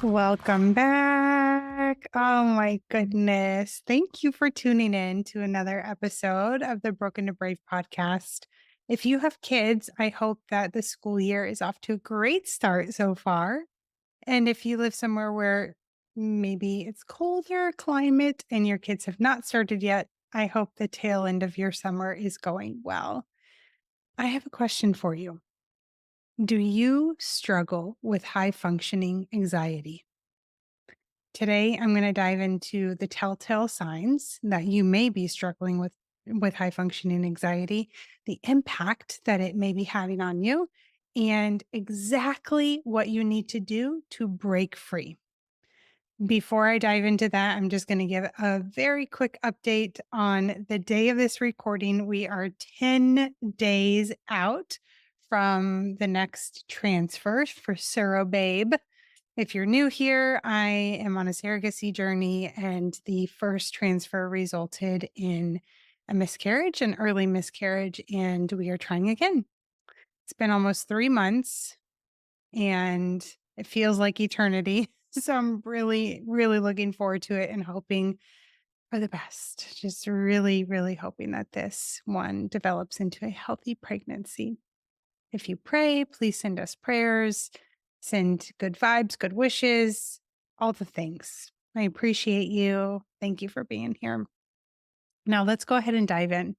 Welcome back. Oh my goodness. Thank you for tuning in to another episode of the Broken to Brave podcast. If you have kids, I hope that the school year is off to a great start so far. And if you live somewhere where maybe it's colder climate and your kids have not started yet, I hope the tail end of your summer is going well. I have a question for you. Do you struggle with high functioning anxiety? Today, I'm going to dive into the telltale signs that you may be struggling with high functioning anxiety, the impact that it may be having on you, and exactly what you need to do to break free. Before I dive into that, I'm just going to give a very quick update on the day of this recording. We are 10 days out from the next transfer for Suro Babe. If you're new here, I am on a surrogacy journey, and the first transfer resulted in a miscarriage, an early miscarriage, and we are trying again. It's been almost 3 months, and it feels like eternity. So I'm really, really looking forward to it and hoping for the best. Just really, really hoping that this one develops into a healthy pregnancy. If you pray, please send us prayers, send good vibes, good wishes, all the things. I appreciate you. Thank you for being here. Now, let's go ahead and dive in.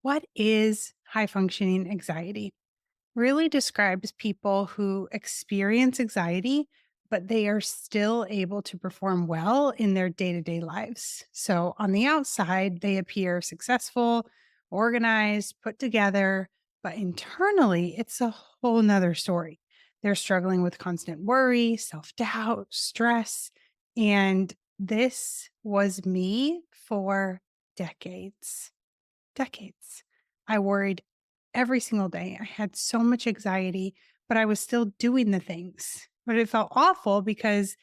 What is high functioning anxiety? Really describes people who experience anxiety, but they are still able to perform well in their day to day lives. So on the outside, they appear successful, organized, put together, but internally, it's a whole nother story. They're struggling with constant worry, self doubt, stress. And this was me for decades. Decades. I worried every single day. I had so much anxiety, but I was still doing the things. But it felt awful because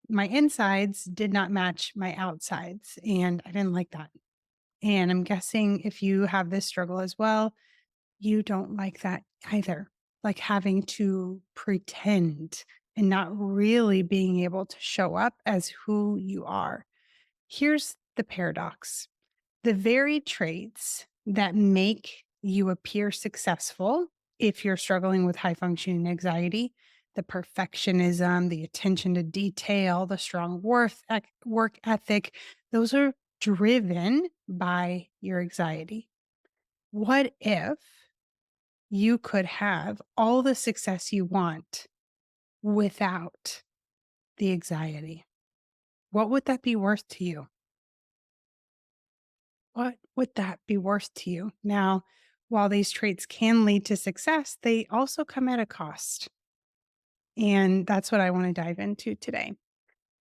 my insides did not match my outsides. And I didn't like that. And I'm guessing if you have this struggle as well, you don't like that either. Like having to pretend and not really being able to show up as who you are. Here's the paradox: the very traits that make you appear successful, if you're struggling with high functioning anxiety, the perfectionism, the attention to detail, the strong work ethic, those are driven by your anxiety. What if you could have all the success you want without the anxiety? What would that be worth to you? What would that be worth to you? Now, while these traits can lead to success, they also come at a cost. And that's what I want to dive into today.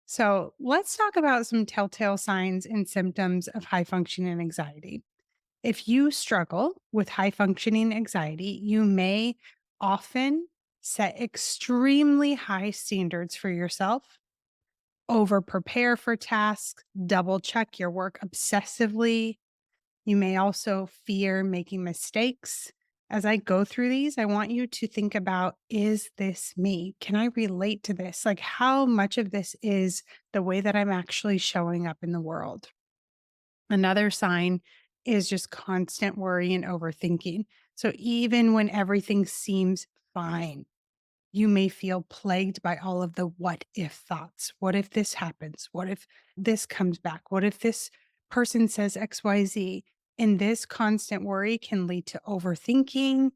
So, let's talk about some telltale signs and symptoms of high functioning anxiety. If you struggle with high functioning anxiety, you may often set extremely high standards for yourself, over prepare for tasks, double check your work obsessively. You may also fear making mistakes. As I go through these, I want you to think about, is this me? Can I relate to this? Like, how much of this is the way that I'm actually showing up in the world? Another sign is just constant worry and overthinking. So even when everything seems fine, you may feel plagued by all of the what if thoughts. What if this happens? What if this comes back? What if this person says XYZ? And this constant worry can lead to overthinking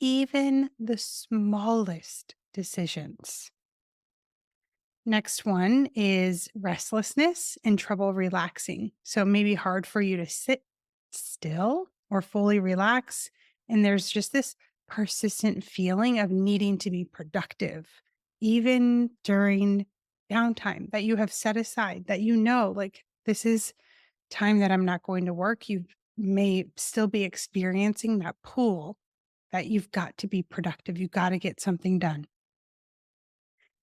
even the smallest decisions. Next one is restlessness and trouble relaxing. So it may be hard for you to sit still or fully relax. And there's just this persistent feeling of needing to be productive, even during downtime that you have set aside, that you know, like, this is time that I'm not going to work. You may still be experiencing that pull that you've got to be productive. You've got to get something done.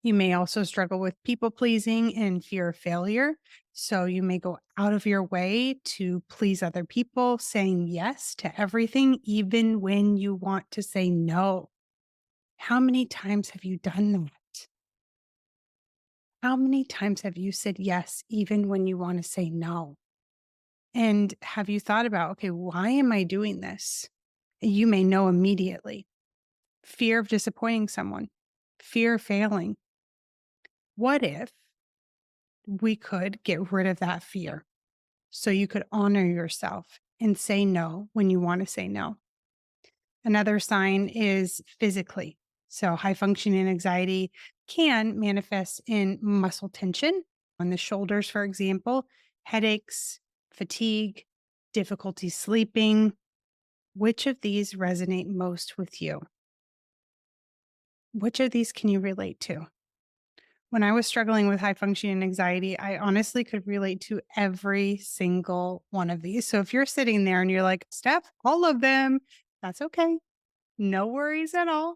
You may also struggle with people pleasing and fear of failure. So you may go out of your way to please other people, saying yes to everything, even when you want to say no. How many times have you done that? How many times have you said yes, even when you want to say no? And have you thought about, okay, why am I doing this? You may know immediately fear of disappointing someone, fear of failing. What if we could get rid of that fear so you could honor yourself and say no when you want to say no? Another sign is physically. So, high functioning anxiety can manifest in muscle tension on the shoulders, for example, headaches, fatigue, difficulty sleeping. Which of these resonate most with you? Which of these can you relate to? When I was struggling with high functioning anxiety, I honestly could relate to every single one of these. So if you're sitting there and you're like, Steph, all of them, that's okay. No worries at all.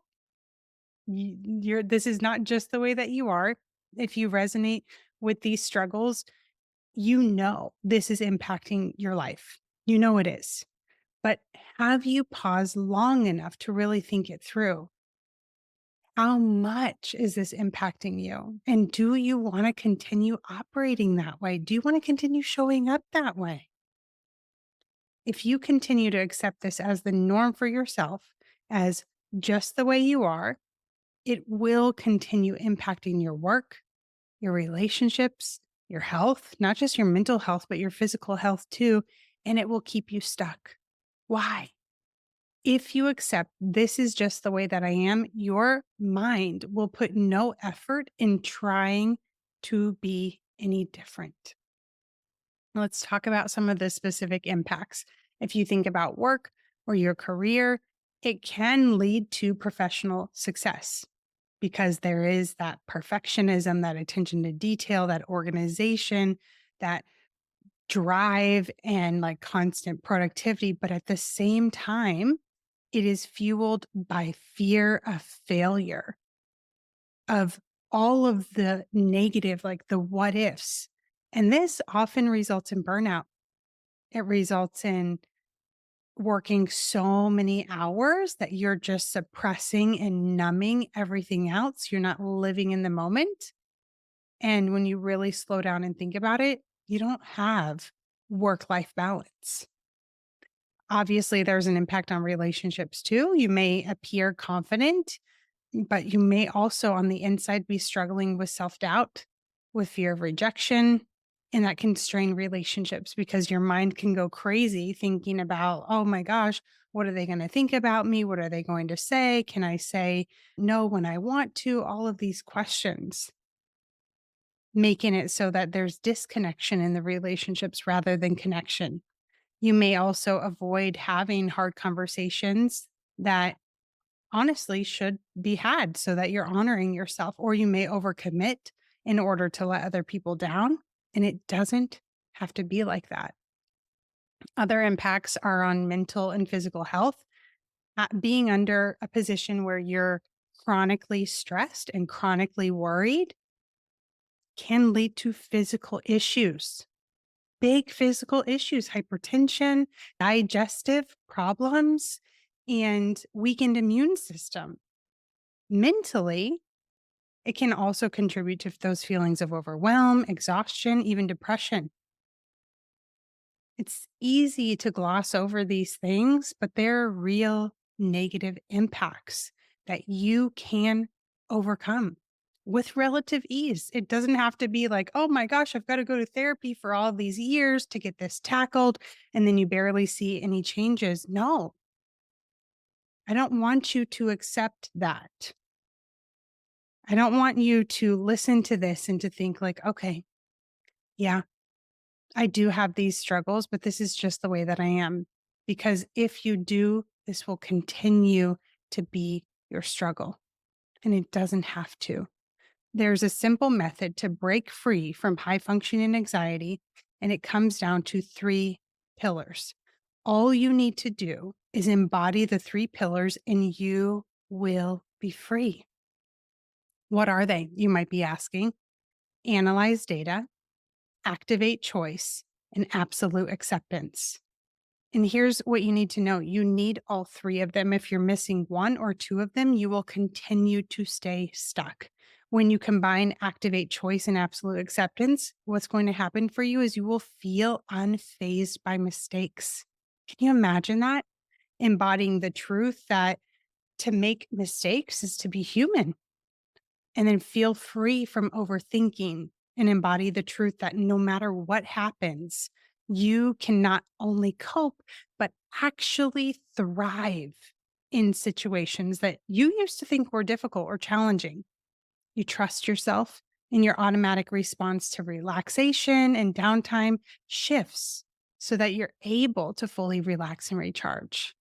This is not just the way that you are. If you resonate with these struggles, you know this is impacting your life. You know it is. But have you paused long enough to really think it through? How much is this impacting you? And do you want to continue operating that way? Do you want to continue showing up that way? If you continue to accept this as the norm for yourself, as just the way you are, it will continue impacting your work, your relationships, your health, not just your mental health, but your physical health too. And it will keep you stuck. Why? If you accept this is just the way that I am, your mind will put no effort in trying to be any different. Let's talk about some of the specific impacts. If you think about work or your career, it can lead to professional success because there is that perfectionism, that attention to detail, that organization, that drive, and like constant productivity. But at the same time, it is fueled by fear of failure, of all of the negative, like the what ifs. And this often results in burnout. It results in working so many hours that you're just suppressing and numbing everything else. You're not living in the moment. And when you really slow down and think about it, you don't have work life balance. Obviously, there's an impact on relationships too. You may appear confident, but you may also on the inside be struggling with self doubt, with fear of rejection. And that can strain relationships because your mind can go crazy thinking about, oh my gosh, what are they going to think about me? What are they going to say? Can I say no when I want to? All of these questions, making it so that there's disconnection in the relationships rather than connection. You may also avoid having hard conversations that honestly should be had so that you're honoring yourself, or you may overcommit in order to let other people down. And it doesn't have to be like that. Other impacts are on mental and physical health. Being under a position where you're chronically stressed and chronically worried can lead to physical issues, big physical issues, hypertension, digestive problems, and weakened immune system. Mentally, it can also contribute to those feelings of overwhelm, exhaustion, even depression. It's easy to gloss over these things, but they're real negative impacts that you can overcome with relative ease. It doesn't have to be like, oh my gosh, I've got to go to therapy for all these years to get this tackled. And then you barely see any changes. No, I don't want you to accept that. I don't want you to listen to this and to think like, okay, yeah, I do have these struggles, but this is just the way that I am. Because if you do, this will continue to be your struggle and it doesn't have to. There's a simple method to break free from high functioning anxiety, and it comes down to three pillars. All you need to do is embody the three pillars and you will be free. What are they? You might be asking. Analyze data, activate choice, and absolute acceptance. And here's what you need to know: you need all three of them. If you're missing one or two of them, you will continue to stay stuck. When you combine activate choice and absolute acceptance, what's going to happen for you is you will feel unfazed by mistakes. Can you imagine that? Embodying the truth that to make mistakes is to be human, and then feel free from overthinking and embody the truth that no matter what happens, you can not only cope, but actually thrive in situations that you used to think were difficult or challenging. You trust yourself, and your automatic response to relaxation and downtime shifts so that you're able to fully relax and recharge.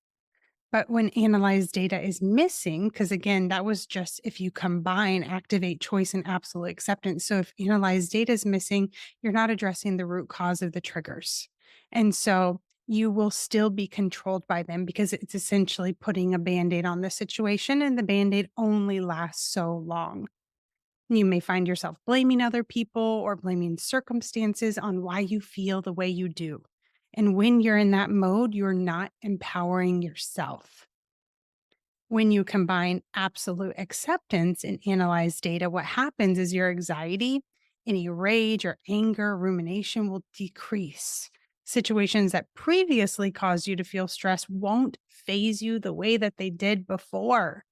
But when analyzed data is missing, because again, that was just if you combine activate choice and absolute acceptance. So if analyzed data is missing, you're not addressing the root cause of the triggers. And so you will still be controlled by them because it's essentially putting a band aid on the situation, and the band aid only lasts so long. You may find yourself blaming other people or blaming circumstances on why you feel the way you do. And when you're in that mode, you're not empowering yourself. When you combine absolute acceptance and analyze data, what happens is your anxiety, any rage or anger, rumination will decrease. Situations that previously caused you to feel stress won't phase you the way that they did before.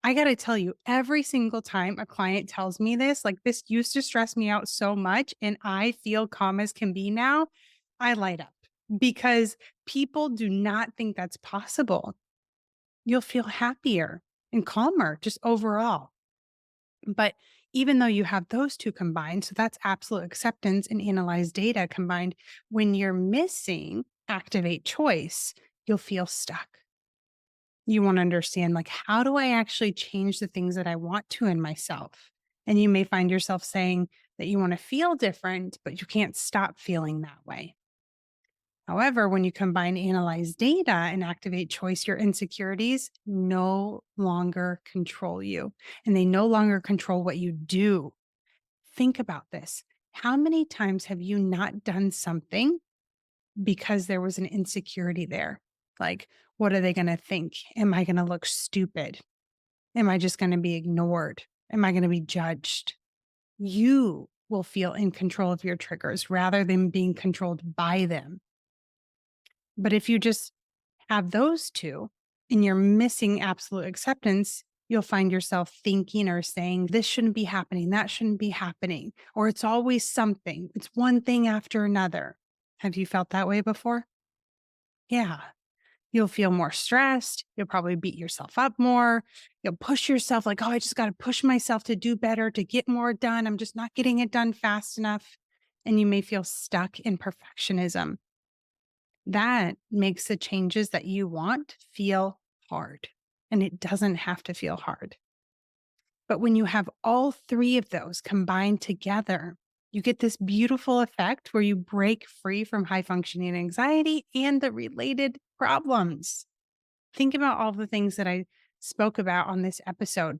I got to tell you, every single time a client tells me this, like this used to stress me out so much, and I feel calm as can be now, I light up because people do not think that's possible. You'll feel happier and calmer just overall. But even though you have those two combined, so that's absolute acceptance and analyze data combined, when you're missing activate choice, you'll feel stuck. You want to understand, like, how do I actually change the things that I want to in myself? And you may find yourself saying that you want to feel different, but you can't stop feeling that way. However, when you combine analyze data and activate choice, your insecurities no longer control you, and they no longer control what you do. Think about this. How many times have you not done something because there was an insecurity there? Like, what are they going to think? Am I going to look stupid? Am I just going to be ignored? Am I going to be judged? You will feel in control of your triggers rather than being controlled by them. But if you just have those two and you're missing absolute acceptance, you'll find yourself thinking or saying, this shouldn't be happening, that shouldn't be happening, or it's always something. It's one thing after another. Have you felt that way before? Yeah. You'll feel more stressed. You'll probably beat yourself up more. You'll push yourself like, oh, I just got to push myself to do better, to get more done. I'm just not getting it done fast enough. And you may feel stuck in perfectionism. That makes the changes that you want feel hard. And it doesn't have to feel hard. But when you have all three of those combined together, you get this beautiful effect where you break free from high functioning anxiety and the related problems. Think about all the things that I spoke about on this episode.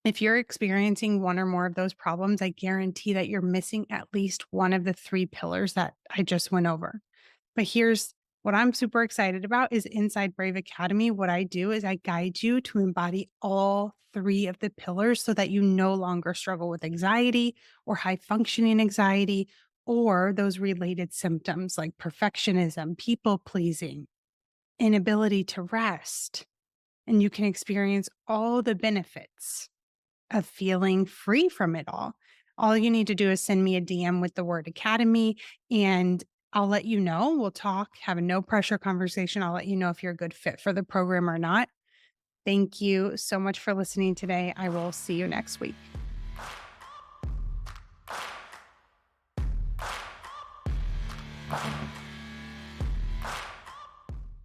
If you're experiencing one or more of those problems, I guarantee that you're missing at least one of the three pillars that I just went over. But here's what I'm super excited about is inside Brave Academy. What I do is I guide you to embody all three of the pillars so that you no longer struggle with anxiety or high functioning anxiety or those related symptoms like perfectionism, people pleasing, inability to rest. And you can experience all the benefits of feeling free from it all. All you need to do is send me a DM with the word academy, and I'll let you know. We'll talk, have a no pressure conversation. I'll let you know if you're a good fit for the program or not. Thank you so much for listening today. I will see you next week.